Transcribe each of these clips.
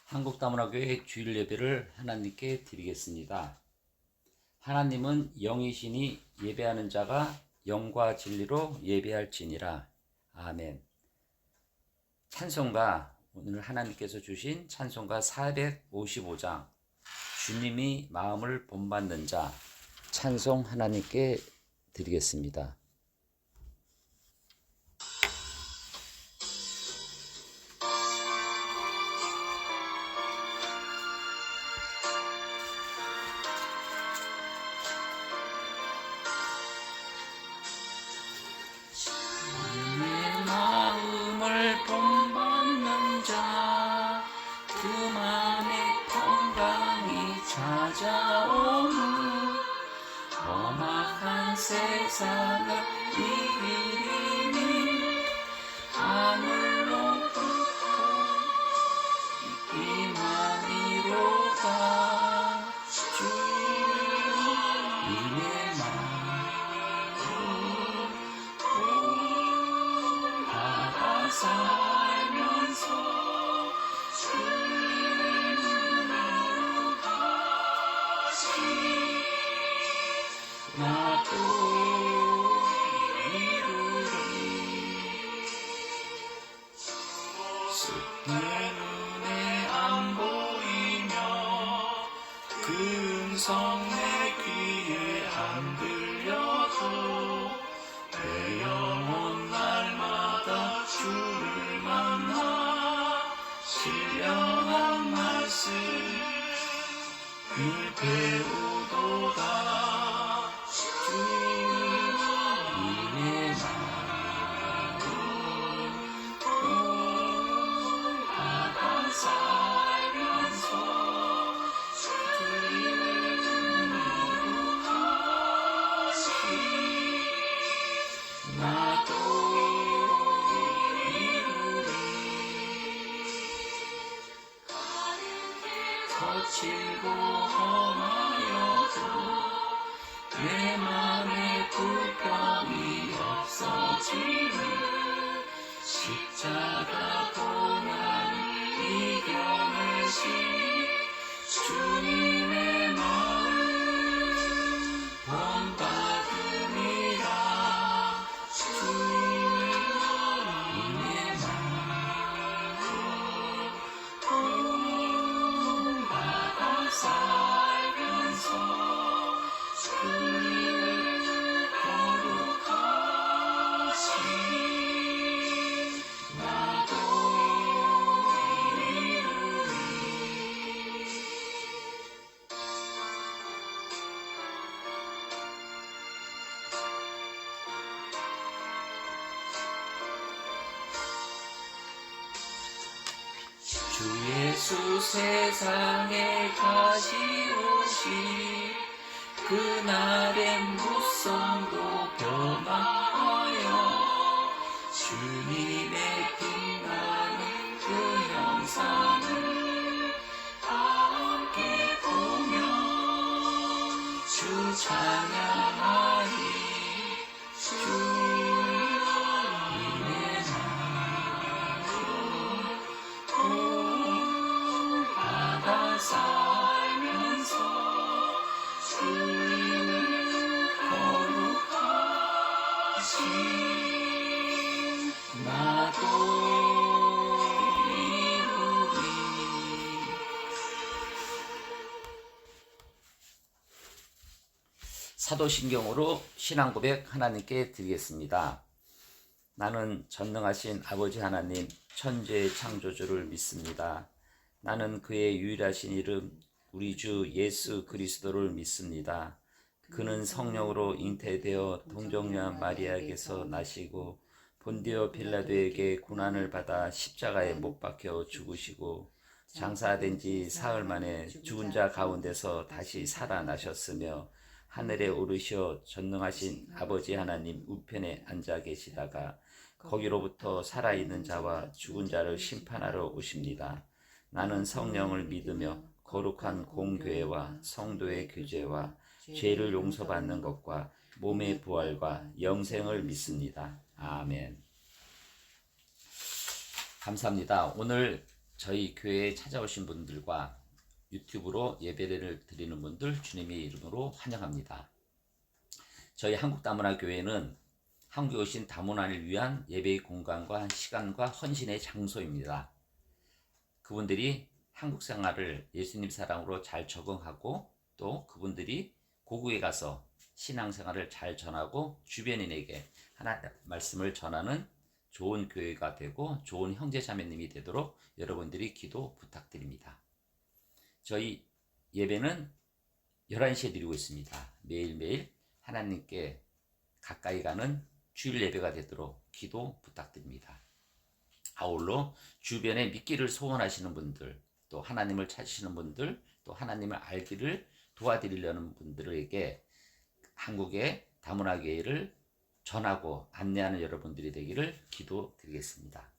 한국다문화교회 주일 예배를 하나님께 드리겠습니다. 하나님은 영이시니 예배하는 자가 영과 진리로 예배할지니라. 아멘. 찬송가, 오늘 하나님께서 주신 찬송가 455장, 주님이 마음을 본받는 자, 찬송 하나님께 드리겠습니다. 주님의 마음을 본받는 자, 그 맘에 평강이 찾아오는 험악한 세상을 이기니 하늘로부터 임함이로다. 주님의 마음을 받아 살면서 주님으로 다시 나도 이루리. 내 눈에 안 보이며 그 음성 내 귀에 안 들려도 내 영혼 날마다 주를 만나 신령한 말씀을 배우도다. 주님의 마음을 받아 살면서 주님으로 다시 나도 이루리. 거칠고 험하여도 내 맘에 불평이 없어지는 십자가 고난을 이겨내신 주님의 마음 본받음이라. 주님의 마음 받아 살면서 주님을 거룩하시 나도 이루리. 주 예수 세상에 가시오시 그날엔 무성도 변화하여 주님의 빛나는 그 형상을 함께 보며 주 찬양하리. 주님의 마음을 받아 살면서 주님을 거룩하시 나도 이루리. 사도신경으로 신앙고백 하나님께 드리겠습니다. 나는 전능하신 아버지 하나님 천지의 창조주를 믿습니다. 나는 그의 유일하신 이름 우리 주 예수 그리스도를 믿습니다. 그는 성령으로 잉태되어 동정녀 마리아에게서 나시고 본디오 빌라도에게 고난을 받아 십자가에 못 박혀 죽으시고 장사된 지 사흘 만에 죽은 자 가운데서 다시 살아나셨으며 하늘에 오르시어 전능하신 아버지 하나님 우편에 앉아 계시다가 거기로부터 살아있는 자와 죽은 자를 심판하러 오십니다. 나는 성령을 믿으며 거룩한 공교회와 성도의 교제와 죄를 용서받는 것과 몸의 부활과 영생을 믿습니다. 아멘. 감사합니다. 오늘 저희 교회에 찾아오신 분들과 유튜브로 예배를 드리는 분들 주님의 이름으로 환영합니다. 저희 한국다문화교회는 한국에 오신 다문화를 위한 예배의 공간과 시간과 헌신의 장소입니다. 그분들이 한국 생활을 예수님 사랑으로 잘 적응하고 또 그분들이 고국에 가서 신앙생활을 잘 전하고 주변인에게 하나님의 말씀을 전하는 좋은 교회가 되고 좋은 형제자매님이 되도록 여러분들이 기도 부탁드립니다. 저희 예배는 11시에 드리고 있습니다. 매일매일 하나님께 가까이 가는 주일 예배가 되도록 기도 부탁드립니다. 아울러 주변에 믿기를 소원하시는 분들, 또 하나님을 찾으시는 분들, 또 하나님을 알기를 도와드리려는 분들에게 한국의 다문화교회를 전하고 안내하는 여러분들이 되기를 기도드리겠습니다.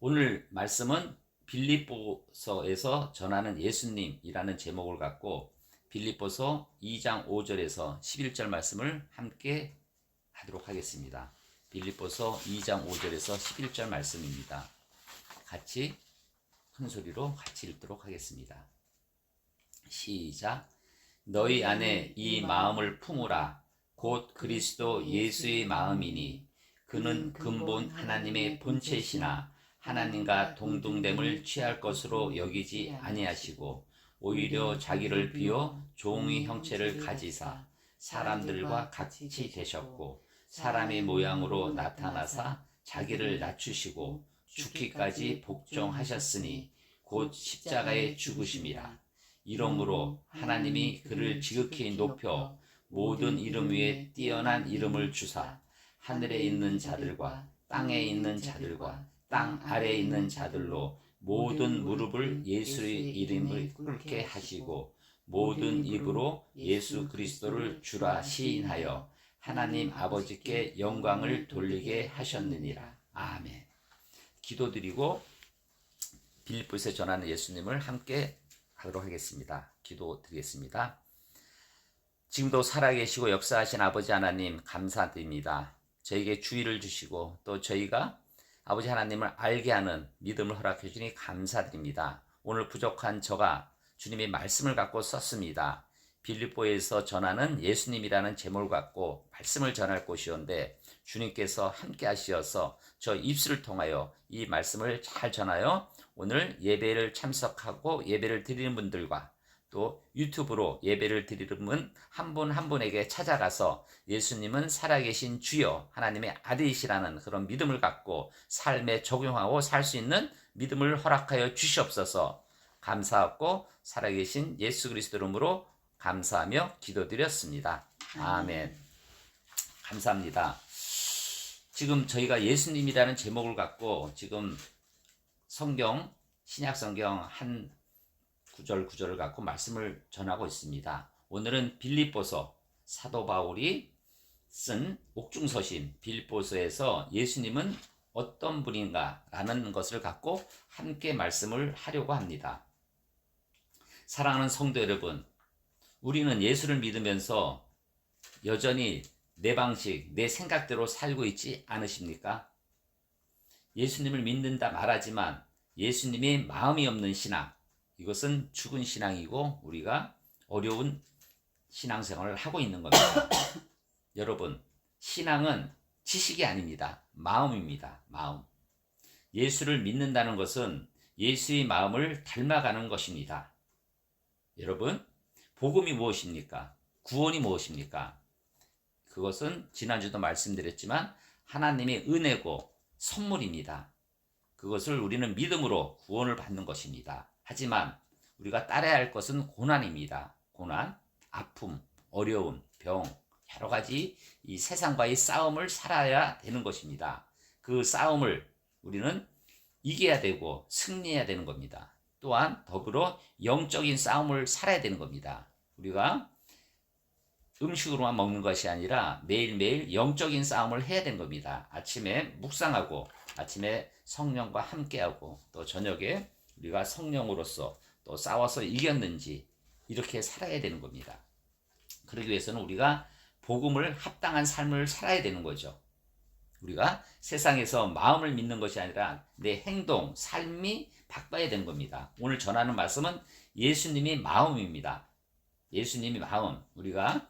오늘 말씀은 빌립보서에서 전하는 예수님이라는 제목을 갖고 빌립보서 2장 5절에서 11절 말씀을 함께 하도록 하겠습니다. 빌립보서 2장 5절에서 11절 말씀입니다. 같이 큰 소리로 같이 읽도록 하겠습니다. 시작. 너희 안에 이 마음을 품으라. 곧 그리스도 예수의 마음이니 그는 근본 하나님의 본체시나 하나님과 동등됨을 취할 것으로 여기지 아니하시고 오히려 자기를 비워 종의 형체를 가지사 사람들과 같이 되셨고 사람의 모양으로 나타나사 자기를 낮추시고 죽기까지 복종하셨으니 곧 십자가에 죽으심이라. 이러므로 하나님이 그를 지극히 높여 모든 이름 위에 뛰어난 이름을 주사 하늘에 있는 자들과 땅에 있는 자들과 땅 아래에 있는 자들로 모든 무릎을 예수의 이름을 꿇게 하시고 모든 입으로 예수 그리스도를 주라 시인하여 하나님 아버지께 영광을 돌리게 하셨느니라. 아멘. 기도드리고 빌립보서에 전하는 예수님을 함께 하도록 하겠습니다. 기도드리겠습니다. 지금도 살아계시고 역사하신 아버지 하나님 감사드립니다. 저에게 주의를 주시고 또 저희가 아버지 하나님을 알게 하는 믿음을 허락해 주니 감사드립니다. 오늘 부족한 저가 주님의 말씀을 갖고 썼습니다. 빌립보에서 전하는 예수님이라는 제목을 갖고 말씀을 전할 곳이온데 주님께서 함께 하시어서 저 입술을 통하여 이 말씀을 잘 전하여 오늘 예배를 참석하고 예배를 드리는 분들과 또 유튜브로 예배를 드리는 분 한 분 한 분에게 찾아가서 예수님은 살아계신 주여 하나님의 아들이시라는 그런 믿음을 갖고 삶에 적용하고 살 수 있는 믿음을 허락하여 주시옵소서. 감사하고 살아계신 예수 그리스도 이름으로 감사하며 기도드렸습니다. 아멘. 감사합니다. 지금 저희가 예수님이라는 제목을 갖고 지금 성경, 신약 성경 한 구절을 갖고 말씀을 전하고 있습니다. 오늘은 빌립보서 사도 바울이 쓴 옥중서신 빌립보서에서 예수님은 어떤 분인가 라는 것을 갖고 함께 말씀을 하려고 합니다. 사랑하는 성도 여러분, 우리는 예수를 믿으면서 여전히 내 방식, 내 생각대로 살고 있지 않으십니까? 예수님을 믿는다 말하지만 예수님의 마음이 없는 신앙, 이것은 죽은 신앙이고 우리가 어려운 신앙생활을 하고 있는 겁니다. 여러분, 신앙은 지식이 아닙니다. 마음입니다. 마음. 예수를 믿는다는 것은 예수의 마음을 닮아가는 것입니다. 여러분, 복음이 무엇입니까? 구원이 무엇입니까? 그것은 지난주도 말씀드렸지만 하나님의 은혜고 선물입니다. 그것을 우리는 믿음으로 구원을 받는 것입니다. 하지만 우리가 따라야 할 것은 고난입니다. 고난, 아픔, 어려움, 병, 여러 가지 이 세상과의 싸움을 살아야 되는 것입니다. 그 싸움을 우리는 이겨야 되고 승리해야 되는 겁니다. 또한 더불어 영적인 싸움을 살아야 되는 겁니다. 우리가 음식으로만 먹는 것이 아니라 매일매일 영적인 싸움을 해야 되는 겁니다. 아침에 묵상하고 아침에 성령과 함께하고 또 저녁에 우리가 성령으로서 또 싸워서 이겼는지 이렇게 살아야 되는 겁니다. 그러기 위해서는 우리가 복음을 합당한 삶을 살아야 되는 거죠. 우리가 세상에서 마음을 믿는 것이 아니라 내 행동, 삶이 바꿔야 되는 겁니다. 오늘 전하는 말씀은 예수님의 마음입니다. 예수님의 마음. 우리가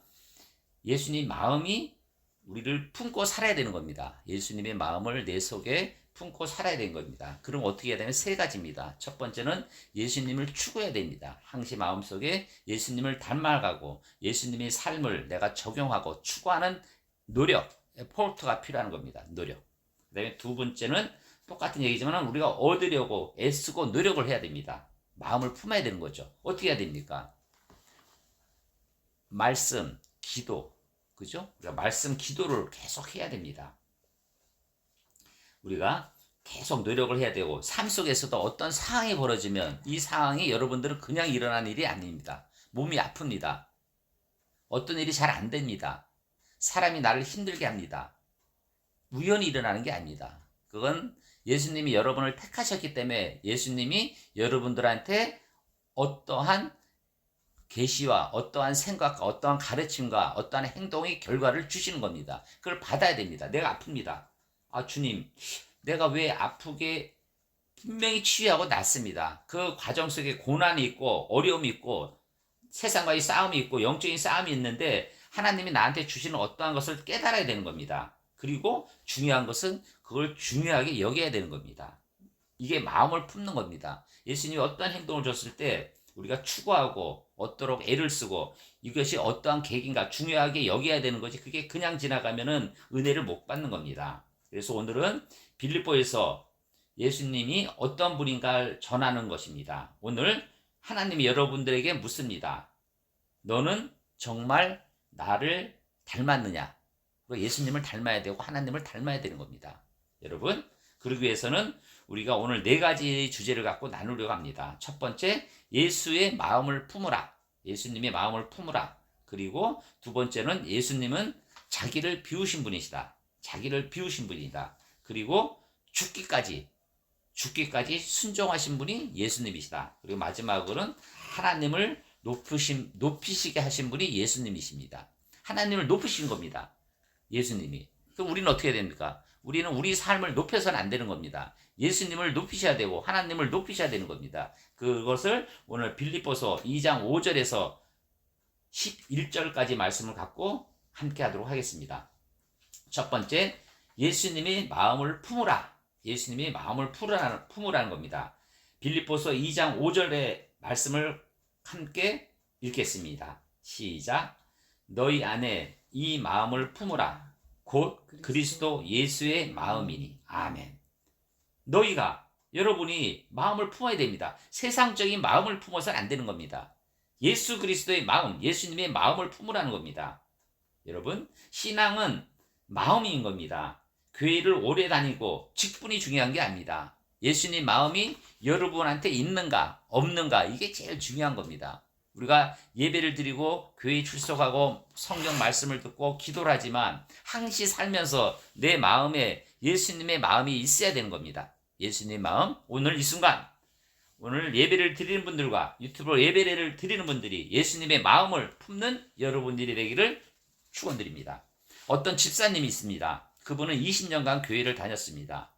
예수님 마음이 우리를 품고 살아야 되는 겁니다. 예수님의 마음을 내 속에 품고 살아야 되는 겁니다. 그럼 어떻게 해야 되냐면 세 가지입니다. 첫 번째는 예수님을 추구해야 됩니다. 항시 마음속에 예수님을 닮아가고 예수님의 삶을 내가 적용하고 추구하는 노력, 에포트가 필요한 겁니다. 노력. 그 다음에 두 번째는 똑같은 얘기지만 우리가 얻으려고 애쓰고 노력을 해야 됩니다. 마음을 품어야 되는 거죠. 어떻게 해야 됩니까? 말씀, 기도, 그죠? 우리가 말씀, 기도를 계속 해야 됩니다. 우리가 계속 노력을 해야 되고 삶 속에서도 어떤 상황이 벌어지면 이 상황이 여러분들은 그냥 일어난 일이 아닙니다. 몸이 아픕니다. 어떤 일이 잘 안 됩니다. 사람이 나를 힘들게 합니다. 우연히 일어나는 게 아닙니다. 그건 예수님이 여러분을 택하셨기 때문에 예수님이 여러분들한테 어떠한 계시와 어떠한 생각과 어떠한 가르침과 어떠한 행동의 결과를 주시는 겁니다. 그걸 받아야 됩니다. 내가 아픕니다. 아, 주님, 내가 왜 아프게 분명히 치유하고 낫습니다. 그 과정 속에 고난이 있고 어려움이 있고 세상과의 싸움이 있고 영적인 싸움이 있는데 하나님이 나한테 주시는 어떠한 것을 깨달아야 되는 겁니다. 그리고 중요한 것은 그걸 중요하게 여겨야 되는 겁니다. 이게 마음을 품는 겁니다. 예수님이 어떠한 행동을 줬을 때 우리가 추구하고 얻도록 애를 쓰고 이것이 어떠한 계기인가 중요하게 여겨야 되는 거지 그게 그냥 지나가면은 은혜를 못 받는 겁니다. 그래서 오늘은 빌립보에서 예수님이 어떤 분인가를 전하는 것입니다. 오늘 하나님이 여러분들에게 묻습니다. 너는 정말 나를 닮았느냐? 예수님을 닮아야 되고 하나님을 닮아야 되는 겁니다. 여러분, 그러기 위해서는 우리가 오늘 네 가지 주제를 갖고 나누려고 합니다. 첫 번째, 예수의 마음을 품으라. 예수님의 마음을 품으라. 그리고 두 번째는 예수님은 자기를 비우신 분이시다. 자기를 비우신 분이다. 그리고 죽기까지 순종하신 분이 예수님이시다. 그리고 마지막으로는 하나님을 높이시게 하신 분이 예수님이십니다. 하나님을 높이신 겁니다. 예수님이. 그럼 우리는 어떻게 해야 됩니까? 우리는 우리 삶을 높여서는 안 되는 겁니다. 예수님을 높이셔야 되고 하나님을 높이셔야 되는 겁니다. 그것을 오늘 빌립보서 2장 5절에서 11절까지 말씀을 갖고 함께 하도록 하겠습니다. 첫 번째, 예수님의 마음을 품으라. 예수님의 마음을 품으라는 겁니다. 빌립보서 2장 5절의 말씀을 함께 읽겠습니다. 시작. 너희 안에 이 마음을 품으라. 곧 그리스도 예수의 마음이니. 아멘. 너희가 여러분이 마음을 품어야 됩니다. 세상적인 마음을 품어서는 안 되는 겁니다. 예수 그리스도의 마음, 예수님의 마음을 품으라는 겁니다. 여러분, 신앙은 마음인 겁니다. 교회를 오래 다니고 직분이 중요한 게 아닙니다. 예수님 마음이 여러분한테 있는가 없는가 이게 제일 중요한 겁니다. 우리가 예배를 드리고 교회에 출석하고 성경 말씀을 듣고 기도를 하지만 항시 살면서 내 마음에 예수님의 마음이 있어야 되는 겁니다. 예수님의 마음, 오늘 이 순간 오늘 예배를 드리는 분들과 유튜브로 예배를 드리는 분들이 예수님의 마음을 품는 여러분들이 되기를 축원드립니다. 어떤 집사님이 있습니다. 그분은 20년간 교회를 다녔습니다.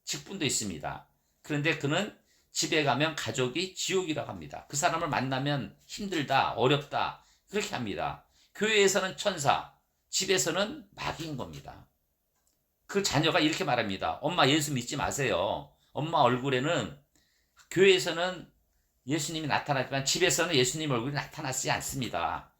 직분도 있습니다. 그런데 그는 집에 가면 가족이 지옥이라고 합니다. 그 사람을 만나면 힘들다, 어렵다 그렇게 합니다. 교회에서는 천사, 집에서는 마귀인 겁니다. 그 자녀가 이렇게 말합니다. 엄마 예수 믿지 마세요. 엄마 얼굴에는 교회에서는 예수님이 나타났지만 집에서는 예수님 얼굴이 나타나지 않습니다.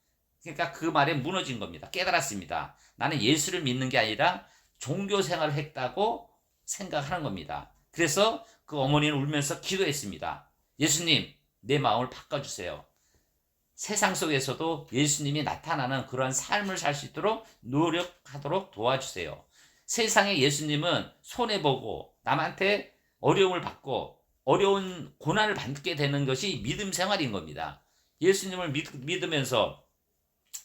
그러니까 그 말에 무너진 겁니다. 깨달았습니다. 나는 예수를 믿는 게 아니라 종교 생활을 했다고 생각하는 겁니다. 그래서 그 어머니는 울면서 기도했습니다. 예수님, 내 마음을 바꿔주세요. 세상 속에서도 예수님이 나타나는 그러한 삶을 살 수 있도록 노력하도록 도와주세요. 세상에 예수님은 손해보고 남한테 어려움을 받고 어려운 고난을 받게 되는 것이 믿음 생활인 겁니다. 예수님을 믿으면서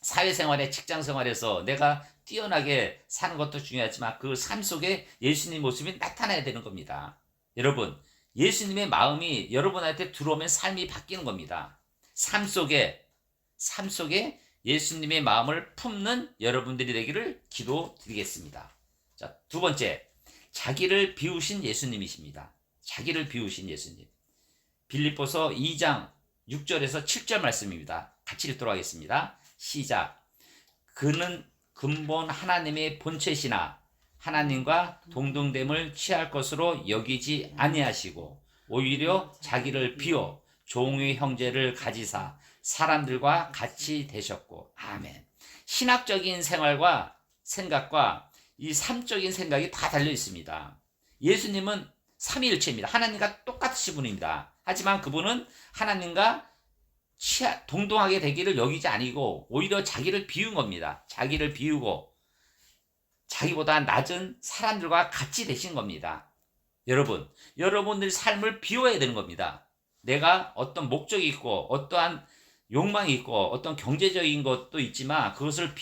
사회생활에 직장생활에서 내가 뛰어나게 사는 것도 중요하지만 그 삶 속에 예수님 모습이 나타나야 되는 겁니다. 여러분, 예수님의 마음이 여러분한테 들어오면 삶이 바뀌는 겁니다. 삶 속에 예수님의 마음을 품는 여러분들이 되기를 기도드리겠습니다. 자, 두 번째, 자기를 비우신 예수님이십니다. 자기를 비우신 예수님. 빌립보서 2장 6절에서 7절 말씀입니다. 같이 읽도록 하겠습니다. 시작. 그는 근본 하나님의 본체시나 하나님과 동등됨을 취할 것으로 여기지 아니하시고 오히려 자기를 비워 종의 형제를 가지사 사람들과 같이 되셨고. 아멘. 신학적인 생활과 생각과 이 삶적인 생각이 다 달려 있습니다. 예수님은 삼위일체입니다. 하나님과 똑같으신 분입니다. 하지만 그분은 하나님과 동등하게 되기를 여기지 아니고 오히려 자기를 비운 겁니다. 자기를 비우고 자기보다 낮은 사람들과 같이 되신 겁니다. 여러분들의 삶을 비워야 되는 겁니다. 내가 어떤 목적이 있고 어떠한 욕망이 있고 어떤 경제적인 것도 있지만 그것을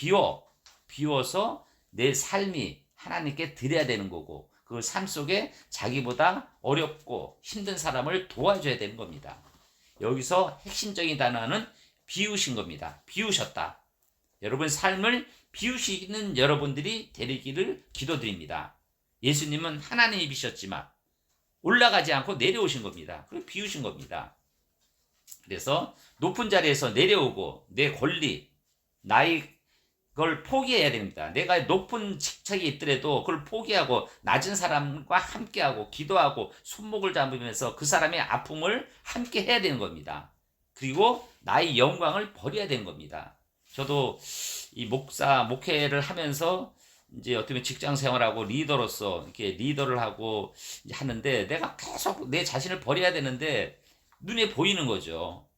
비워서 내 삶이 하나님께 드려야 되는 거고 그 삶 속에 자기보다 어렵고 힘든 사람을 도와줘야 되는 겁니다. 여기서 핵심적인 단어는 비우신 겁니다. 비우셨다. 여러분 삶을 비우시는 여러분들이 되기를 기도드립니다. 예수님은 하나님이셨지만 올라가지 않고 내려오신 겁니다. 그리고 비우신 겁니다. 그래서 높은 자리에서 내려오고 내 권리, 나의 그걸 포기해야 됩니다. 내가 높은 직책이 있더라도 그걸 포기하고 낮은 사람과 함께하고 기도하고 손목을 잡으면서 그 사람의 아픔을 함께 해야 되는 겁니다. 그리고 나의 영광을 버려야 되는 겁니다. 저도 이 목회를 하면서 이제 어떻게 보면 직장 생활하고 리더로서 이렇게 리더를 하고 하는데 내가 계속 내 자신을 버려야 되는데 눈에 보이는 거죠.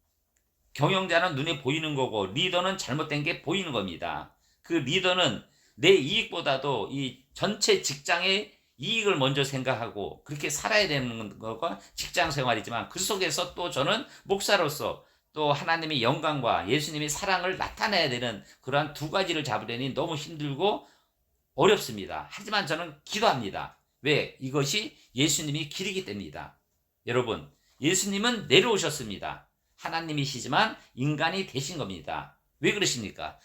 경영자는 눈에 보이는 거고 리더는 잘못된 게 보이는 겁니다. 그 리더는 내 이익보다도 이 전체 직장의 이익을 먼저 생각하고 그렇게 살아야 되는 거가 직장 생활이지만 그 속에서 또 저는 목사로서 또 하나님의 영광과 예수님의 사랑을 나타내야 되는 그러한 두 가지를 잡으려니 너무 힘들고 어렵습니다. 하지만 저는 기도합니다. 왜? 이것이 예수님이 길이기 때문이다. 여러분, 예수님은 내려오셨습니다. 하나님이시지만 인간이 되신 겁니다. 왜 그러십니까?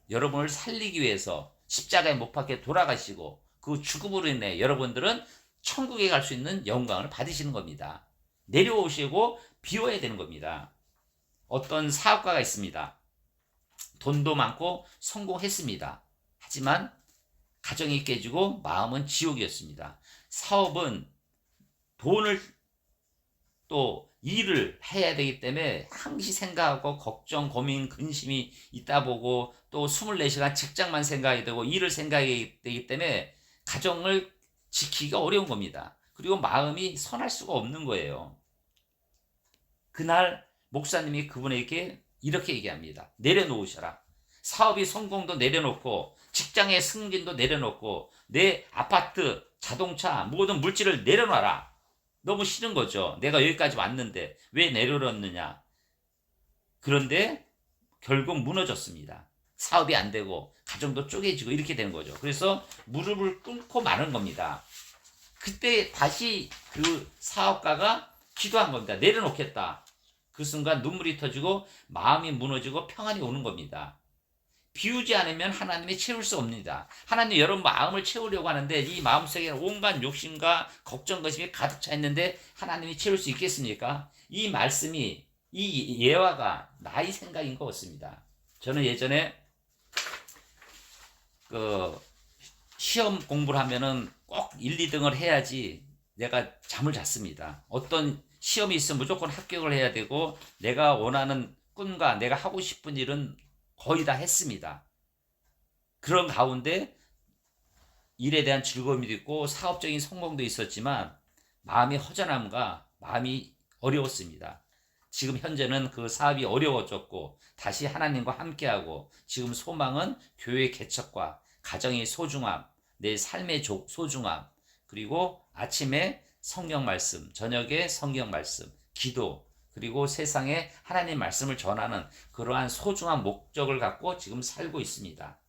여러분을 살리기 위해서 십자가에 못 박혀 돌아가시고 그 죽음으로 인해 여러분들은 천국에 갈 수 있는 영광을 받으시는 겁니다. 내려오시고 비워야 되는 겁니다. 어떤 사업가가 있습니다. 돈도 많고 성공했습니다. 하지만 가정이 깨지고 마음은 지옥이었습니다. 사업은 돈을 또 일을 해야 되기 때문에 항시 생각하고 걱정, 고민, 근심이 있다 보고 또 24시간 직장만 생각이 되고 일을 생각이 되기 때문에 가정을 지키기가 어려운 겁니다. 그리고 마음이 선할 수가 없는 거예요. 그날 목사님이 그분에게 이렇게 얘기합니다. 내려놓으셔라. 사업이 성공도 내려놓고 직장의 승진도 내려놓고 내 아파트, 자동차, 모든 물질을 내려놔라. 너무 싫은 거죠. 내가 여기까지 왔는데 왜 내려놓느냐. 그런데 결국 무너졌습니다. 사업이 안 되고 가정도 쪼개지고 이렇게 되는 거죠. 그래서 무릎을 꿇고 마는 겁니다. 그때 다시 그 사업가가 기도한 겁니다. 내려놓겠다. 그 순간 눈물이 터지고 마음이 무너지고 평안이 오는 겁니다. 비우지 않으면 하나님이 채울 수 없습니다. 하나님 여러분 마음을 채우려고 하는데 이 마음속에 온갖 욕심과 걱정, 것이 가득 차 있는데 하나님이 채울 수 있겠습니까? 이 말씀이 이 예화가 나의 생각인 것 같습니다. 저는 예전에 그 시험 공부를 하면은 꼭 1, 2등을 해야지 내가 잠을 잤습니다. 어떤 시험이 있으면 무조건 합격을 해야 되고 내가 원하는 꿈과 내가 하고 싶은 일은 거의 다 했습니다. 그런 가운데 일에 대한 즐거움이 있고 사업적인 성공도 있었지만 마음의 허전함과 마음이 어려웠습니다. 지금 현재는 그 사업이 어려워졌고 다시 하나님과 함께하고 지금 소망은 교회 개척과 가정의 소중함, 내 삶의 소중함, 그리고 아침에 성경 말씀, 저녁에 성경 말씀, 기도, 그리고 세상에 하나님 말씀을 전하는 그러한 소중한 목적을 갖고 지금 살고 있습니다.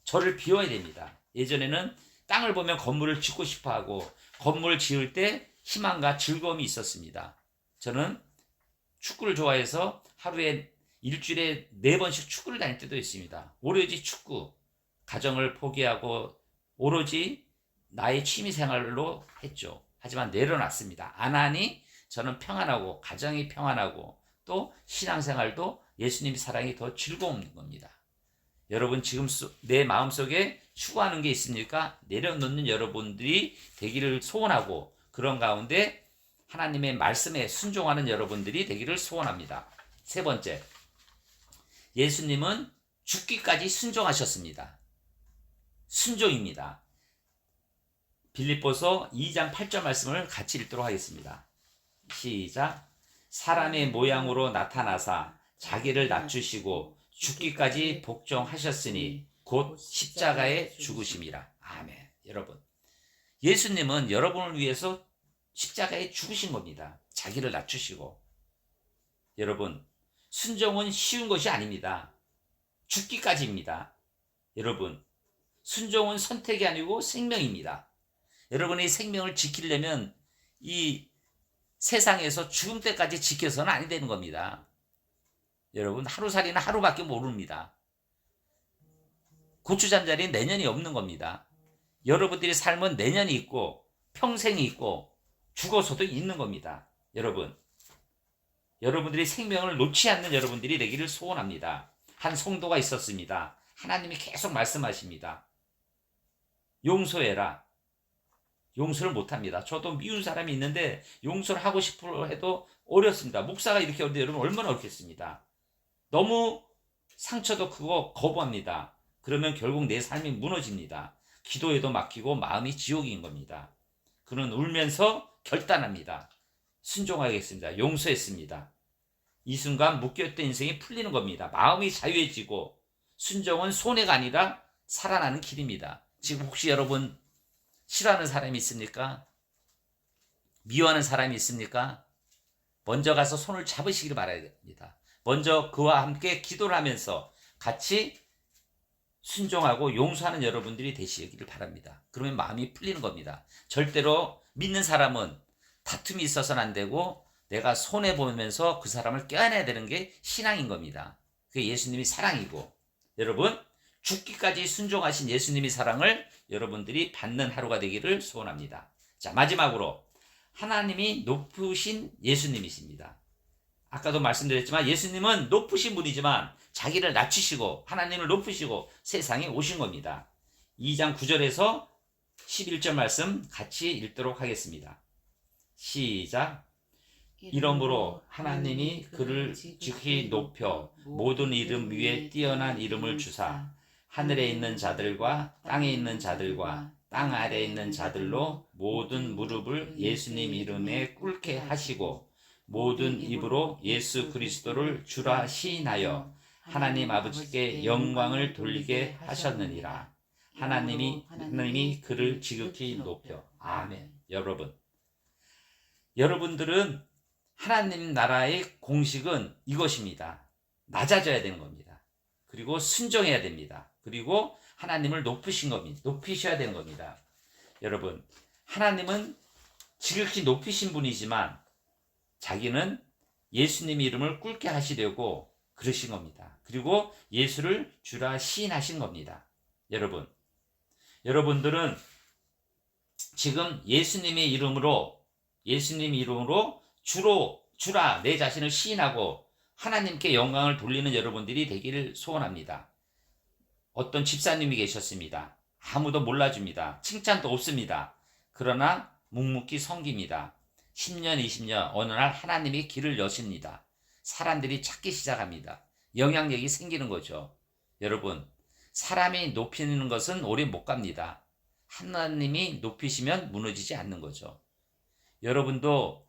저를 비워야 됩니다. 예전에는 땅을 보면 건물을 짓고 싶어 하고 건물을 지을 때 희망과 즐거움이 있었습니다. 저는 축구를 좋아해서 하루에 일주일에 4번씩 축구를 다닐 때도 있습니다. 오로지 축구, 가정을 포기하고 오로지 나의 취미 생활로 했죠. 하지만 내려놨습니다. 안 하니 저는 평안하고 가정이 평안하고 또 신앙생활도 예수님의 사랑이 더 즐거운 겁니다. 여러분 지금 내 마음속에 추구하는 게 있습니까? 내려놓는 여러분들이 되기를 소원하고 그런 가운데 하나님의 말씀에 순종하는 여러분들이 되기를 소원합니다. 세 번째, 예수님은 죽기까지 순종하셨습니다. 순종입니다. 빌립보서 2장 8절 말씀을 같이 읽도록 하겠습니다. 시작. 사람의 모양으로 나타나사 자기를 낮추시고 죽기까지 복종하셨으니 곧 십자가에 죽으심이라. 아멘. 여러분, 예수님은 여러분을 위해서 십자가에 죽으신 겁니다. 자기를 낮추시고. 여러분, 순종은 쉬운 것이 아닙니다. 죽기까지입니다. 여러분, 순종은 선택이 아니고 생명입니다. 여러분의 생명을 지키려면 이 세상에서 죽음 때까지 지켜서는 안 되는 겁니다. 여러분, 하루살이는 하루밖에 모릅니다. 고추잠자리는 내년이 없는 겁니다. 여러분들의 삶은 내년이 있고 평생이 있고 죽어서도 있는 겁니다. 여러분들이 생명을 놓지 않는 여러분들이 되기를 소원합니다. 한 성도가 있었습니다. 하나님이 계속 말씀하십니다. 용서해라. 용서를 못합니다. 저도 미운 사람이 있는데 용서를 하고 싶어 해도 어렵습니다. 목사가 이렇게 어려운데 여러분 얼마나 어렵겠습니다. 너무 상처도 크고 거부합니다. 그러면 결국 내 삶이 무너집니다. 기도에도 막히고 마음이 지옥인 겁니다. 그는 울면서 결단합니다. 순종하겠습니다. 용서했습니다. 이 순간 묶였던 인생이 풀리는 겁니다. 마음이 자유해지고 순종은 손해가 아니라 살아나는 길입니다. 지금 혹시 여러분 싫어하는 사람이 있습니까? 미워하는 사람이 있습니까? 먼저 가서 손을 잡으시길 바라야 됩니다. 먼저 그와 함께 기도를 하면서 같이 순종하고 용서하는 여러분들이 되시기를 바랍니다. 그러면 마음이 풀리는 겁니다. 절대로 믿는 사람은 다툼이 있어서는 안 되고 내가 손해보면서 그 사람을 껴안아야 되는 게 신앙인 겁니다. 그게 예수님이 사랑이고 여러분 죽기까지 순종하신 예수님의 사랑을 여러분들이 받는 하루가 되기를 소원합니다. 자, 마지막으로 하나님이 높으신 예수님이십니다. 아까도 말씀드렸지만 예수님은 높으신 분이지만 자기를 낮추시고 하나님을 높으시고 세상에 오신 겁니다. 2장 9절에서 11절 말씀 같이 읽도록 하겠습니다. 시작. 이러므로 하나님이 그를 지극히 높여 모든 이름 위에 뛰어난 이름을 주사 하늘에 있는 자들과 땅에 있는 자들과 땅 아래에 있는 자들로 모든 무릎을 예수님 이름에 꿇게 하시고 모든 입으로 예수 그리스도를 주라 시인하여 하나님 아버지께 영광을 돌리게 하셨느니라. 하나님이 그를 지극히 높여. 아멘. 여러분들은 하나님 나라의 공식은 이것입니다. 낮아져야 되는 겁니다. 그리고 순종해야 됩니다. 그리고 하나님을 높이셔야 되는 겁니다. 여러분, 하나님은 지극히 높이신 분이지만 자기는 예수님 이름을 꿇게 하시려고 그러신 겁니다. 그리고 예수를 주라 시인하신 겁니다. 여러분들은 지금 예수님 이름으로 주라 내 자신을 시인하고 하나님께 영광을 돌리는 여러분들이 되기를 소원합니다. 어떤 집사님이 계셨습니다. 아무도 몰라줍니다. 칭찬도 없습니다. 그러나 묵묵히 섬깁니다. 10년, 20년 어느 날 하나님이 길을 여십니다. 사람들이 찾기 시작합니다. 영향력이 생기는 거죠. 여러분, 사람이 높이는 것은 오래 못 갑니다. 하나님이 높이시면 무너지지 않는 거죠. 여러분도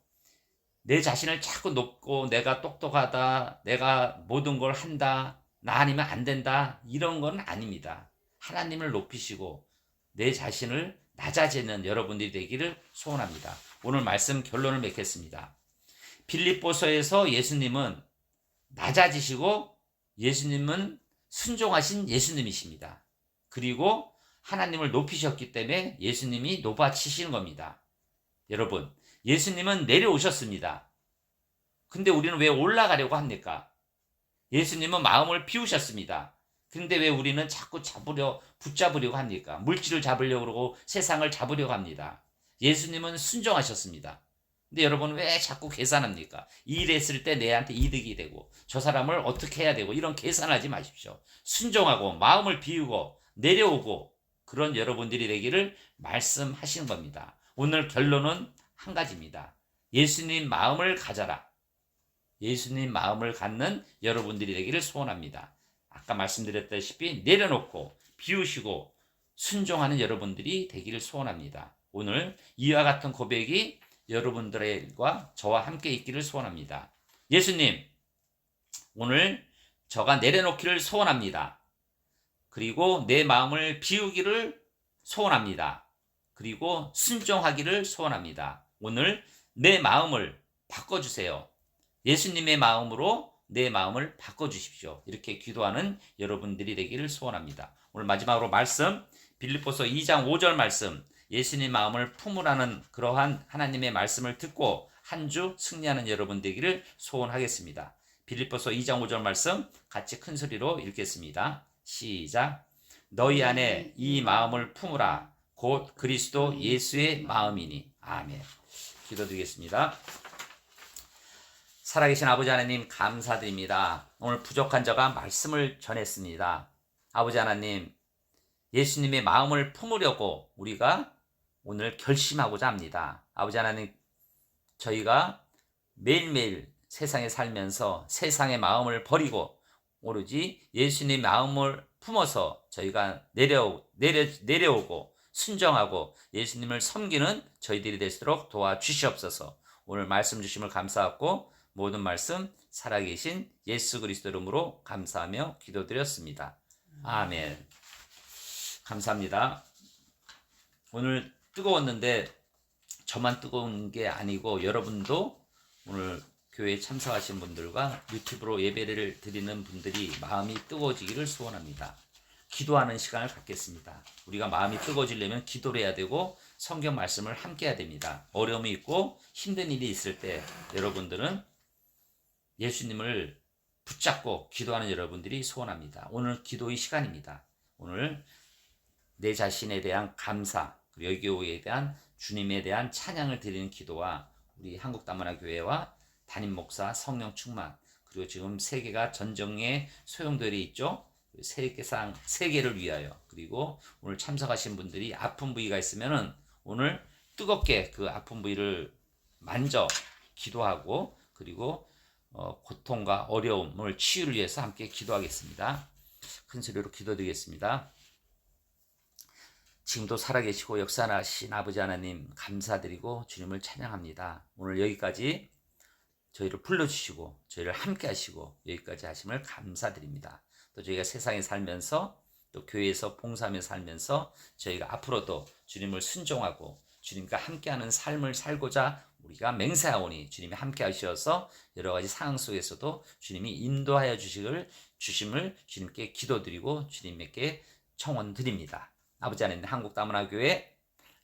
내 자신을 자꾸 높고 내가 똑똑하다, 내가 모든 걸 한다, 나 아니면 안 된다 이런 건 아닙니다. 하나님을 높이시고 내 자신을 낮아지는 여러분들이 되기를 소원합니다. 오늘 말씀 결론을 맺겠습니다. 빌립보서에서 예수님은 낮아지시고 예수님은 순종하신 예수님이십니다. 그리고 하나님을 높이셨기 때문에 예수님이 높아지시는 겁니다. 여러분, 예수님은 내려오셨습니다. 근데 우리는 왜 올라가려고 합니까? 예수님은 마음을 비우셨습니다. 그런데 왜 우리는 자꾸 붙잡으려고 합니까? 물질을 잡으려고 그러고 세상을 잡으려고 합니다. 예수님은 순종하셨습니다. 근데 여러분 왜 자꾸 계산합니까? 일했을 때 내한테 이득이 되고 저 사람을 어떻게 해야 되고 이런 계산하지 마십시오. 순종하고 마음을 비우고 내려오고 그런 여러분들이 되기를 말씀하시는 겁니다. 오늘 결론은 한 가지입니다. 예수님 마음을 가져라. 예수님 마음을 갖는 여러분들이 되기를 소원합니다. 아까 말씀드렸다시피 내려놓고 비우시고 순종하는 여러분들이 되기를 소원합니다. 오늘 이와 같은 고백이 여러분들과 저와 함께 있기를 소원합니다. 예수님, 오늘 저가 내려놓기를 소원합니다. 그리고 내 마음을 비우기를 소원합니다. 그리고 순종하기를 소원합니다. 오늘 내 마음을 바꿔주세요. 예수님의 마음으로 내 마음을 바꿔주십시오. 이렇게 기도하는 여러분들이 되기를 소원합니다. 오늘 마지막으로 말씀, 빌립보서 2장 5절 말씀, 예수님 마음을 품으라는 그러한 하나님의 말씀을 듣고 한 주 승리하는 여러분 되기를 소원하겠습니다. 빌립보서 2장 5절 말씀 같이 큰 소리로 읽겠습니다. 시작. 너희 안에 이 마음을 품으라. 곧 그리스도 예수의 마음이니. 아멘. 기도드리겠습니다. 살아계신 아버지 하나님 감사드립니다. 오늘 부족한 저가 말씀을 전했습니다. 아버지 하나님, 예수님의 마음을 품으려고 우리가 오늘 결심하고자 합니다. 아버지 하나님, 저희가 매일매일 세상에 살면서 세상의 마음을 버리고 오로지 예수님의 마음을 품어서 저희가 내려오고 순정하고 예수님을 섬기는 저희들이 되도록 도와주시옵소서. 오늘 말씀 주심을 감사하고 모든 말씀 살아계신 예수 그리스도 이름으로 감사하며 기도드렸습니다. 아멘. 감사합니다. 오늘 뜨거웠는데 저만 뜨거운 게 아니고 여러분도 오늘 교회에 참석하신 분들과 유튜브로 예배를 드리는 분들이 마음이 뜨거워지기를 소원합니다. 기도하는 시간을 갖겠습니다. 우리가 마음이 뜨거워지려면 기도를 해야 되고 성경 말씀을 함께 해야 됩니다. 어려움이 있고 힘든 일이 있을 때 여러분들은 예수님을 붙잡고 기도하는 여러분들이 소원합니다. 오늘 기도의 시간입니다. 오늘 내 자신에 대한 감사, 그리고 여기 교회에 대한 주님에 대한 찬양을 드리는 기도와 우리 한국다문화교회와 담임 목사 성령 충만, 그리고 지금 세계가 전쟁에 소용돌이 있죠. 세계를 위하여, 그리고 오늘 참석하신 분들이 아픈 부위가 있으면은 오늘 뜨겁게 그 아픈 부위를 만져 기도하고 그리고 고통과 어려움을 치유를 위해서 함께 기도하겠습니다. 큰 소리로 기도드리겠습니다. 지금도 살아계시고 역사하신 아버지 하나님 감사드리고 주님을 찬양합니다. 오늘 여기까지 저희를 불러주시고 저희를 함께 하시고 여기까지 하심을 감사드립니다. 또 저희가 세상에 살면서 또 교회에서 봉사하며 살면서 저희가 앞으로도 주님을 순종하고 주님과 함께하는 삶을 살고자 우리가 맹세하오니 주님이 함께 하셔서 여러 가지 상황 속에서도 주님이 인도하여 주심을 주님께 기도드리고 주님께 청원드립니다. 아버지 하나님, 한국다문화교회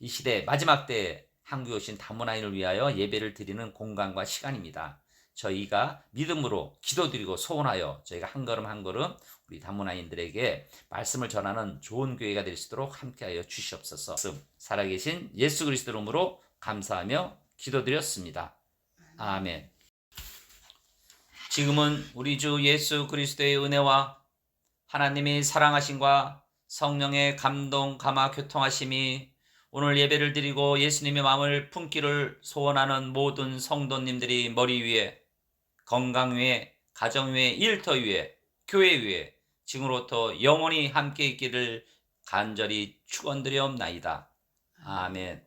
이 시대 마지막 때에 한국에 오신 다문화인을 위하여 예배를 드리는 공간과 시간입니다. 저희가 믿음으로 기도드리고 소원하여 저희가 한 걸음 한 걸음 우리 다문화인들에게 말씀을 전하는 좋은 교회가 될 수 있도록 함께하여 주시옵소서. 살아계신 예수 그리스도 이름으로 감사하며 기도드렸습니다. 아멘. 지금은 우리 주 예수 그리스도의 은혜와 하나님의 사랑하심과 성령의 감동, 감화, 교통하심이 오늘 예배를 드리고 예수님의 마음을 품기를 소원하는 모든 성도님들이 머리 위에, 건강 위에, 가정 위에, 일터 위에, 교회 위에 지금으로부터 영원히 함께 있기를 간절히 축원드리옵나이다. 아멘.